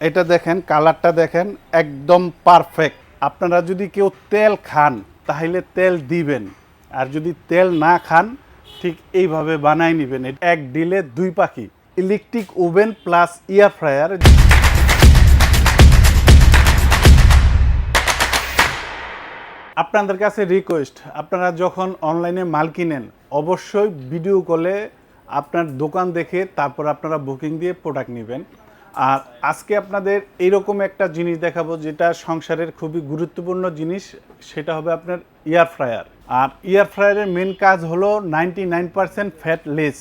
এটা দেখেন, কালারটা দেখেন, একদম পারফেক্ট। আপনারা যদি কেউ তেল খান তাহলে তেল দিবেন, আর যদি তেল না খান ঠিক এইভাবে বানাই নেবেন। এক ডিলে দুই পাখি, electric oven plus air fryer. আপনাদের কাছে রিকোয়েস্ট, আপনারা যখন অনলাইনে মাল কিনেন অবশ্যই ভিডিও কলে আপনার দোকান দেখে তারপর আপনারা বুকিং দিয়ে প্রোডাক্ট নেবেন। আর আজকে আপনাদের এইরকম একটা জিনিস দেখাবো যেটা সংসারের খুবই গুরুত্বপূর্ণ জিনিস, সেটা হবে আপনার এয়ার ফ্রায়ার। আর এয়ার ফ্রায়ারের মেন কাজ হলো 99% ফ্যাট লেস।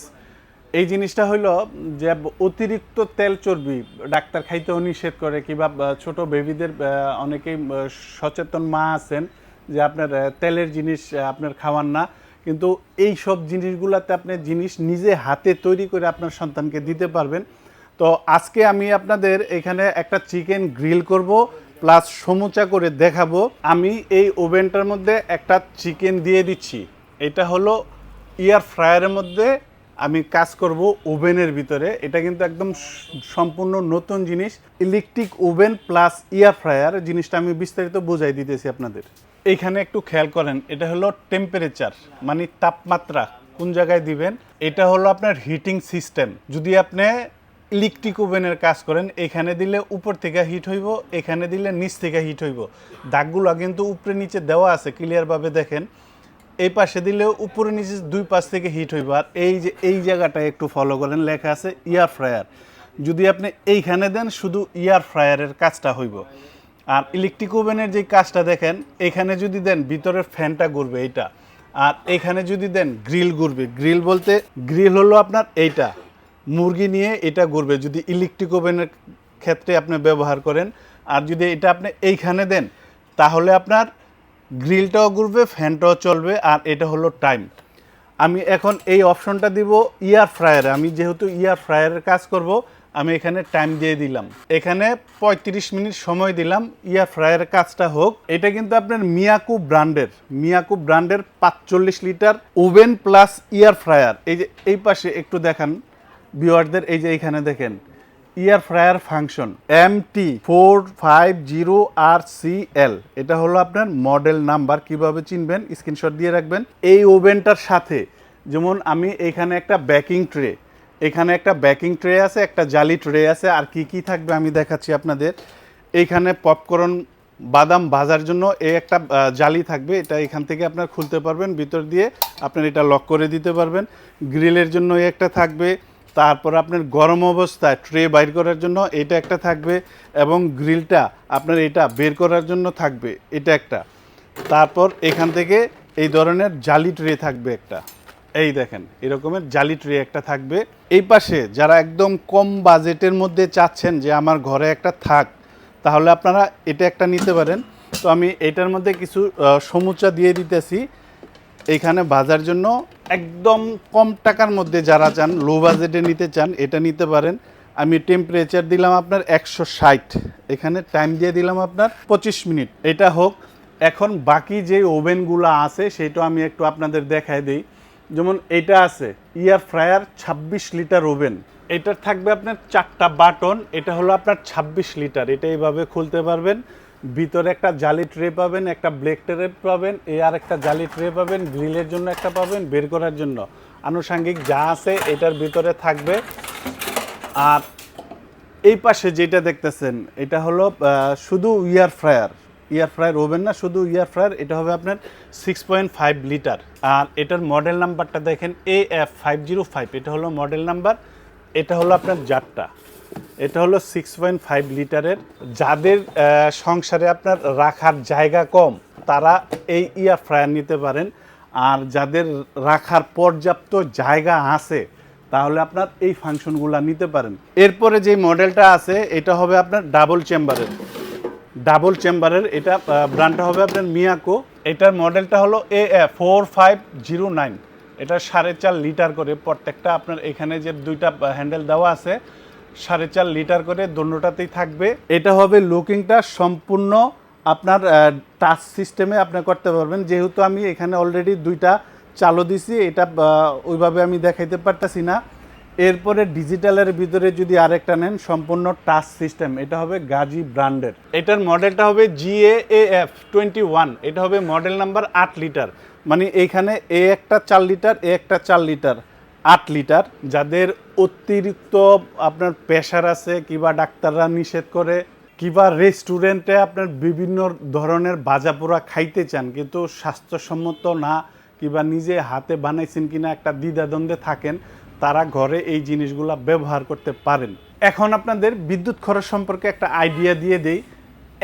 এই জিনিসটা হলো যে অতিরিক্ত তেল চর্বি ডাক্তার খাইতেও নিষেধ করে, কিংবা ছোট বেবিদের অনেকেই সচেতন মা আছেন যে আপনার তেলের জিনিস আপনার খাওয়ান না, কিন্তু এই সব জিনিসগুলোতে আপনি জিনিস নিজে হাতে তৈরি করে আপনার সন্তানকে দিতে পারবেন। তো আজকে আমি আপনাদের এখানে একটা চিকেন গ্রিল করব প্লাস সমুচা করে দেখাবো। আমি এই ওভেনটার মধ্যে একটা চিকেন দিয়ে দিচ্ছি। এটা হলো এয়ার ফ্রায়ারের মধ্যে আমি কাজ করব ওভেনের ভিতরে। এটা কিন্তু একদম সম্পূর্ণ নতুন জিনিস, electric oven plus air fryer. জিনিসটা আমি বিস্তারিত বোঝাই দিতেছি আপনাদের। এইখানে একটু খেয়াল করেন, এটা হলো টেম্পারেচার, মানে তাপমাত্রা কোন জায়গায় দিবেন। এটা হলো আপনার হিটিং সিস্টেম। যদি আপনি ইলেকট্রিক ওভেনের কাজ করেন, এখানে দিলে উপর থেকে হিট হইব, এখানে দিলে নিচ থেকে হিট হইব। দাগগুলো কিন্তু উপরে নিচে দেওয়া আছে, ক্লিয়ারভাবে দেখেন। এই পাশে দিলেও উপরে নিচে দুই পাশ থেকে হিট হইব। আর এই যে এই জায়গাটায় একটু ফলো করেন, লেখা আছে এয়ার ফ্রায়ার। যদি আপনি এইখানে দেন শুধু এয়ার ফ্রায়ারের কাজটা হইব। আর ইলেকট্রিক ওভেনের যে কাজটা দেখেন, এখানে যদি দেন ভিতরের ফ্যানটা ঘুরবে এইটা, আর এখানে যদি দেন গ্রিল ঘুরবে। গ্রিল বলতে গ্রিল হলো আপনার এইটা, মুরগি নিয়ে এটা ঘুরবে যদি ইলেকট্রিক ওভেনের ক্ষেত্রে আপনি ব্যবহার করেন। আর যদি এটা আপনি এইখানে দেন তাহলে আপনার গ্রিলটাও ঘুরবে, ফ্যানটাও চলবে। আর এটা হলো টাইম। আমি এখন এই অপশনটা দিব এয়ার ফ্রায়ারে। আমি যেহেতু এয়ার ফ্রায়ারের কাজ করব, আমি এখানে টাইম দিয়ে দিলাম। এখানে 35 মিনিট সময় দিলাম এয়ার ফ্রায়ারের কাজটা হোক। এটা কিন্তু আপনার মিয়াকো ব্র্যান্ডের 45 litre oven plus air fryer. এই যে এই পাশে একটু দেখান ভিউয়ারদের, এই যে এইখানে দেখেন এয়ার ফ্রায়ার ফাংশন MT450RCL। এটা হলো আপনার মডেল নাম্বার। কিভাবে চিনবেন স্ক্রিনশট দিয়ে রাখবেন। এই ওভেনটার সাথে যেমন আমি এখানে একটা বেকিং ট্রে, এখানে একটা বেকিং ট্রে আছে, একটা জালি ট্রে আছে। আর কি কি থাকবে আমি দেখাচ্ছি আপনাদের। এইখানে পপকর্ন বাদাম ভাজার জন্য এই একটা জালি থাকবে, এটা এখান থেকে আপনার খুলতে পারবেন, ভিতর দিয়ে আপনার এটা লক করে দিতে পারবেন। গ্রিলের জন্য একটা থাকবে, তারপর আপনার গরম অবস্থায় ট্রে বাইর করার জন্য এটা একটা থাকবে, এবং গ্রিলটা আপনার এটা বের করার জন্য থাকবে এটা একটা। তারপর এখান থেকে এই ধরনের জালি ট্রে থাকবে একটা, এই দেখেন এরকমের জালি ট্রে একটা থাকবে। এই পাশে যারা একদম কম বাজেটের মধ্যে চাচ্ছেন যে আমার ঘরে একটা থাক, তাহলে আপনারা এটা একটা নিতে পারেন। তো আমি এটার মধ্যে কিছু সমুচা দিয়ে দিতেছি এইখানে ভাজার জন্য। একদম কম টাকার মধ্যে যারা চান, লো বাজেটে নিতে চান, এটা নিতে পারেন। আমি টেম্পারেচার দিলাম আপনার 160, এখানে টাইম দিয়ে দিলাম আপনার 25 মিনিট। এটা হোক। এখন বাকি যে ওভেনগুলো আছে সেটা আমি একটু আপনাদের দেখাই দিই। যেমন এটা আছে এয়ার ফ্রায়ার 26 লিটার ওভেন। এটার থাকবে আপনার 4টা বাটন। এটা হলো আপনার 26 লিটার। এটা এইভাবে খুলতে পারবেন। ভিতরে একটা জালি ট্রে পাবেন, একটা ব্লেক ট্রে পাবেন, আর একটা জালি ট্রে পাবেন, গ্রিলের জন্য একটা পাবেন, বের করার জন্য আনুষঙ্গিক যা আছে এটার ভিতরে থাকবে। আর এই পাশে যেটা দেখতেছেন এটা হলো শুধু এয়ার ফ্রায়ার ওভেন না, শুধু এয়ার ফ্রায়ার। এটা হবে আপনার 6.5 লিটার। আর এটার মডেল নাম্বারটা দেখেন AF505, এটা হলো মডেল নাম্বার। এটা হলো আপনার জারটা, এটা হলো 6.5 লিটারের। যাদের সংসারে আপনার রাখার জায়গা কম তারা এই এয়ার ফ্রায়ার নিতে পারেন। আর যাদের রাখার পর্যাপ্ত জায়গা আছে তাহলে আপনার এই ফাংশনগুলো নিতে পারেন। এরপরে যে মডেলটা আছে এটা হবে আপনার ডাবল চেম্বারের। এটা ব্র্যান্ডটা হবে আপনার মিয়াকো। এটার মডেলটা হলো AF4509। এটা 4.5 লিটার করে প্রত্যেকটা। আপনার এখানে যে দুইটা হ্যান্ডেল দেওয়া আছে 4.5 লিটার করে দোনোটাতেই থাকবে। এটা হবে লুকিংটা সম্পূর্ণ আপনার টাচ সিস্টেমে আপনি করতে পারবেন। যেহেতু আমি এখানে অলরেডি দুইটা চালু দিছি, এটা ওইভাবে আমি দেখাইতে পারতাছি না। এরপরে ডিজিটালের ভিতরে যদি আরেকটা নেন সম্পূর্ণ টাচ সিস্টেম, এটা হবে গাজী ব্র্যান্ডের। এটার মডেলটা হবে GAAF21, এটা হবে মডেল নাম্বার 8 লিটার। মানে এইখানে এ একটা 4 লিটার, এ একটা 4 লিটার, 8 লিটার। যাদের অতিরিক্ত আপনার প্রেশার আছে, কিংবা ডাক্তাররা নিষেধ করে, কিংবা রেস্টুরেন্টে আপনার বিভিন্ন ধরনের ভাজাপোড়া খাইতে চান কিন্তু স্বাস্থ্যসম্মত না, কিংবা নিজে হাতে বানাইছেন কিনা একটা দ্বিধাদ্বন্দ্বে থাকেন, তারা ঘরে এই জিনিসগুলো ব্যবহার করতে পারেন। এখন আপনাদের বিদ্যুৎ খরচ সম্পর্কে একটা আইডিয়া দিয়ে দেই।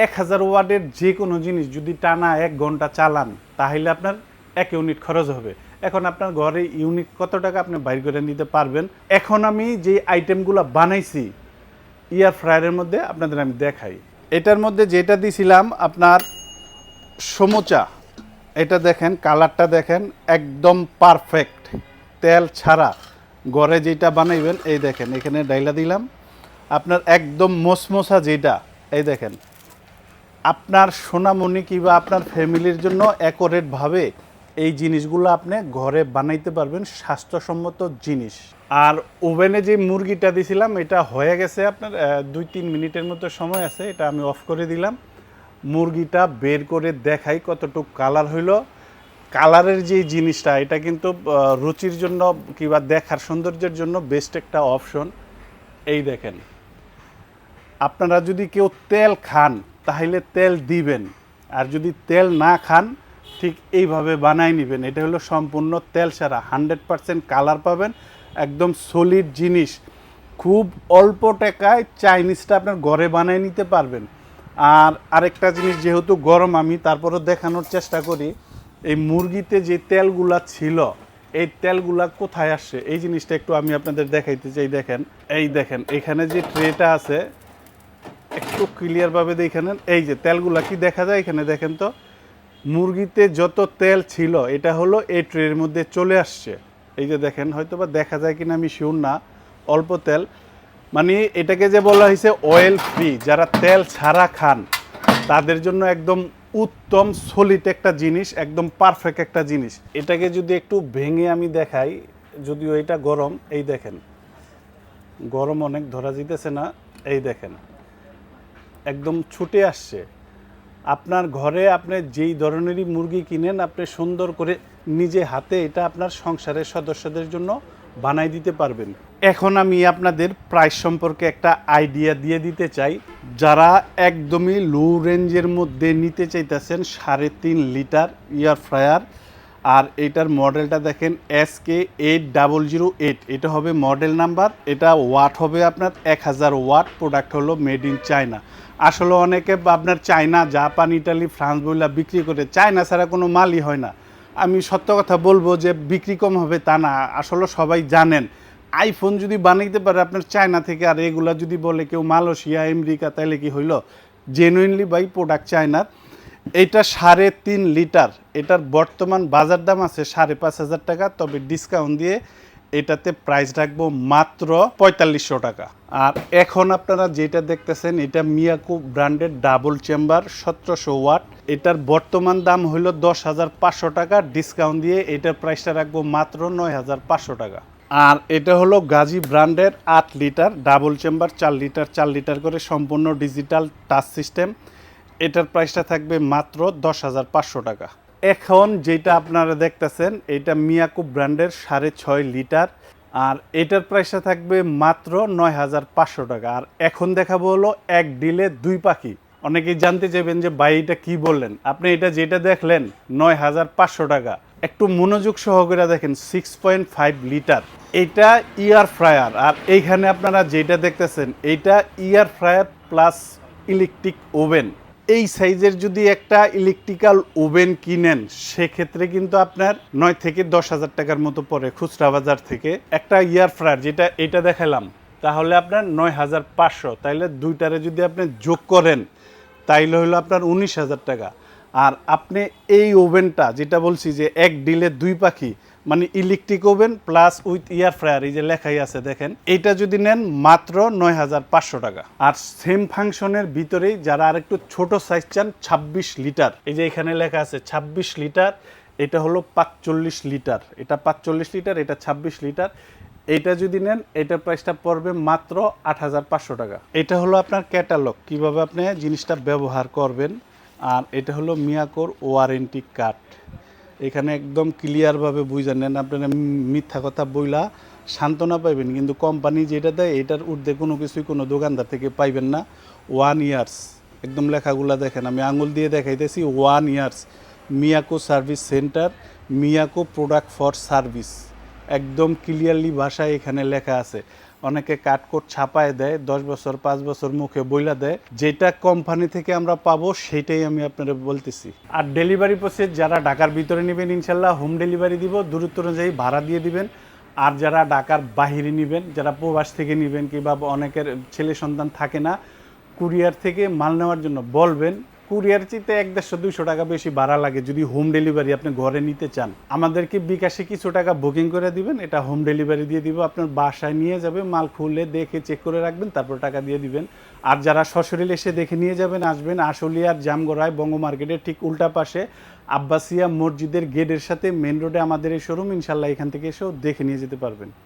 1000 ওয়াটের যে কোনো জিনিস যদি টানা 1 ঘন্টা চালান তাহলে আপনার 1 ইউনিট খরচ হবে। এখন আপনার ঘরে ইউনিট কত টাকা আপনি বাইর করে নিতে পারবেন। এখন আমি যে আইটেমগুলো বানাইছি এয়ার ফ্রায়ারের মধ্যে আপনাদের আমি দেখাই। এটার মধ্যে যেটা দিছিলাম আপনার সমুচা, এটা দেখেন কালারটা দেখেন একদম পারফেক্ট, তেল ছাড়া ঘরে যেটা বানাইবেন। এই দেখেন এখানে ডাইলা দিলাম আপনার একদম মসমসা যেটা, এই দেখেন আপনার সোনামণি কিংবা আপনার ফ্যামিলির জন্য অ্যাকোরেটভাবে এই জিনিসগুলো আপনি ঘরে বানাইতে পারবেন, স্বাস্থ্যসম্মত জিনিস। আর ওভেনে যে মুরগিটা দিছিলাম এটা হয়ে গেছে আপনার 2-3 মিনিটের মতো সময় আছে, এটা আমি অফ করে দিলাম। মুরগিটা বের করে দেখাই কতটুকু কালার হইলো। কালারের যে জিনিসটা এটা কিন্তু রুচির জন্য কিংবা দেখার সৌন্দর্যের জন্য বেস্ট একটা অপশন। এই দেখেন, আপনারা যদি কেউ তেল খান তাহলে তেল দিবেন, আর যদি তেল না খান ঠিক এইভাবে বানাই নেবেন। এটা হলো সম্পূর্ণ তেল ছাড়া, 100% কালার পাবেন, একদম সলিড জিনিস। খুব অল্প টাকায় চাইনিজটা আপনার ঘরে বানিয়ে নিতে পারবেন। আর আরেকটা জিনিস, যেহেতু গরম আমি তারপরও দেখানোর চেষ্টা করি, এই মুরগিতে যে তেলগুলা ছিল এই তেলগুলা কোথায় আসছে এই জিনিসটা একটু আমি আপনাদের দেখাইতে চাই। দেখেন, এই দেখেন এখানে যে ট্রেটা আছে একটু ক্লিয়ারভাবে দেখেন, এই যে তেলগুলা কি দেখা যায় এখানে দেখেন তো। মুরগিতে যত তেল ছিল এটা হলো এই ট্রের মধ্যে চলে আসছে। এই যে দেখেন, হয়তো বা দেখা যায় কিনা আমি শিওর না, অল্প তেল। মানে এটাকে যে বলা হয়েছে অয়েল ফ্রি, যারা তেল ছাড়া খান তাদের জন্য একদম উত্তম সলিড একটা জিনিস, একদম পারফেক্ট একটা জিনিস। এটাকে যদি একটু ভেঙে আমি দেখাই, যদিও এটা গরম, এই দেখেন গরম অনেক ধরা যেতেছে না, এই দেখেন একদম ছুটে আসছে। আপনার ঘরে আপনি যেই ধরনেরই মুরগি কিনেন আপনি সুন্দর করে নিজে হাতে এটা আপনার সংসারের সদস্যদের জন্য বানাই দিতে পারবেন। এখন আমি আপনাদের প্রাইস সম্পর্কে একটা আইডিয়া দিয়ে দিতে চাই। যারা একদমই লো রেঞ্জের মধ্যে নিতে চাইতেছেন 3.5 লিটার এয়ার ফ্রায়ার, আর এটার মডেলটা দেখেন SK8008, এটা হবে মডেল নাম্বার। এটা ওয়াট হবে আপনার 1000 ওয়াট, প্রোডাক্ট হলো মেড ইন চায়না। আসলে অনেকে আপনার চায়না, জাপান, ইটালি, ফ্রান্স বইলা বিক্রি করে, চায়না ছাড়া কোনো মালই হয় না। আমি সত্য কথা বলবো যে বিক্রি কম হবে তা না, আসলে সবাই জানেন আইফোন যদি বানাইতে পারে আপনার চায়না থেকে, আর এগুলা যদি বলে কেউ মালয়েশিয়া, আমেরিকা, তাহলে কি হইল? জেনুইনলি ভাই প্রোডাক্ট চায়নার। এইটা 3.5 লিটার, এটার বর্তমান বাজার দাম আছে 5,500 টাকা, তবে ডিসকাউন্ট দিয়ে এটাতে প্রাইস রাখবো মাত্র 4500 টাকা। আর এখন আপনারা যেটা দেখতেছেন এটা মিয়াকো ব্র্যান্ডের ডাবল চেম্বার 1700 ওয়াট, এটার বর্তমান দাম হইল 10,500 টাকা, ডিসকাউন্ট দিয়ে এটার প্রাইসটা রাখবো মাত্র 9,500 টাকা। আর এটা হলো গাজী ব্র্যান্ডের 8 litre double chamber, 4 litre 4 litre করে, সম্পূর্ণ ডিজিটাল টাচ সিস্টেম, এটার প্রাইসটা থাকবে মাত্র 10,500 টাকা। এখন যেটা আপনারা দেখতেছেন এটা মিয়াকো ব্র্যান্ডের 6.5 লিটার, আর এটার প্রাইসটা থাকবে মাত্র 9,500 টাকা। আর এখন দেখাবো হলো এক ডিলে 2 পাখি। অনেকেই জানতে চাইবেন যে ভাই এটা কি বললেন, আপনি এটা যেটা দেখলেন 9,500 টাকা, একটু মনোযোগ সহকারে দেখেন 6.5 লিটার, এটা এয়ার ফ্রায়ার। আর এইখানে আপনারা যেটা দেখতেছেন এইটা air fryer plus electric oven. এই সাইজের যদি একটা ইলেকট্রিক্যাল ওভেন কিনেন সেক্ষেত্রে কিন্তু আপনার 9 থেকে 10,000 টাকার মতো পড়ে খুচরা বাজার থেকে। একটা এয়ার ফ্রায়ার যেটা এটা দেখালাম তাহলে আপনার 9,500, তাইলে দুইটারে যদি আপনি যোগ করেন তাইলে হলো আপনার 19,000 টাকা। আর আপনি এই ওভেনটা যেটা বলছি যে এক ডিলে 2 পাখি, মানে electric oven plus with air fryer, এই যে লেখাই আছে দেখেন, এটা যদি নেন মাত্র 9,500 টাকা। আর সেম ফাংশনের ভিতরেই যারা আরেকটু ছোট সাইজ চান 26 লিটার, এই যে এখানে লেখা আছে 26 লিটার, এটা হলো 45 লিটার, এটা 45 লিটার, এটা 26 লিটার। এইটা যদি নেন এটার প্রাইসটা পড়বে মাত্র 8,500 টাকা। এটা হলো আপনার ক্যাটালগ, কিভাবে আপনি জিনিসটা ব্যবহার করবেন। আর এটা হলো মিয়াকোর ওয়ারেন্টি কার্ড। এখানে একদম ক্লিয়ারভাবে বুঝে নেন, আপনারা মিথ্যা কথা বইলা সান্ত্বনা পাইবেন, কিন্তু কোম্পানি যেটা দেয় এটার ঊর্ধ্বে কোনো কিছুই কোনো দোকানদার থেকে পাইবেন না। 1 ইয়ার্স একদম লেখাগুলা দেখেন, আমি আঙুল দিয়ে দেখাইতেছি 1 years Miyako service centre, Miyako product for service, একদম ক্লিয়ারলি ভাষায় এখানে লেখা আছে। অনেকে কাটকোট ছাপায় দেয়, 10 বছর 5 বছর মুখে বইলা দেয়, যেটা কোম্পানি থেকে আমরা পাবো সেটাই আমি আপনারা বলতেছি। আর ডেলিভারি প্রসেস যারা ঢাকার ভিতরে নেবেন ইনশাল্লাহ হোম ডেলিভারি দিব, দূরত্ব অনুযায়ী ভাড়া দিয়ে দিবেন। আর যারা ঢাকার বাহিরে নেবেন, যারা প্রবাস থেকে নেবেন, কিংবা অনেকের ছেলে সন্তান থাকে না, কুরিয়ার থেকে মাল নেওয়ার জন্য বলবেন। কুরিয়ার চিতে 150-200 টাকা বেশি ভাড়া লাগে যদি হোম ডেলিভারি আপনি ঘরে নিতে চান। আমাদেরকে বিকাশে কিছু টাকা বুকিং করে দিবেন, এটা হোম ডেলিভারি দিয়ে দিব, আপনার বাসায় নিয়ে যাবে, মাল খুলে দেখে চেক করে রাখবেন, তারপর টাকা দিয়ে দিবেন। আর যারা সশরীরে এসে দেখে নিয়ে যাবেন, আসবেন আশুলিয়ার জামগড়ায় বঙ্গ মার্কেটের ঠিক উল্টা পাশে আব্বাসিয়া মসজিদের গেটের সাথে মেন রোডে আমাদের এই শোরুম। ইনশাল্লাহ এখান থেকে এসেও দেখে নিয়ে যেতে পারবেন।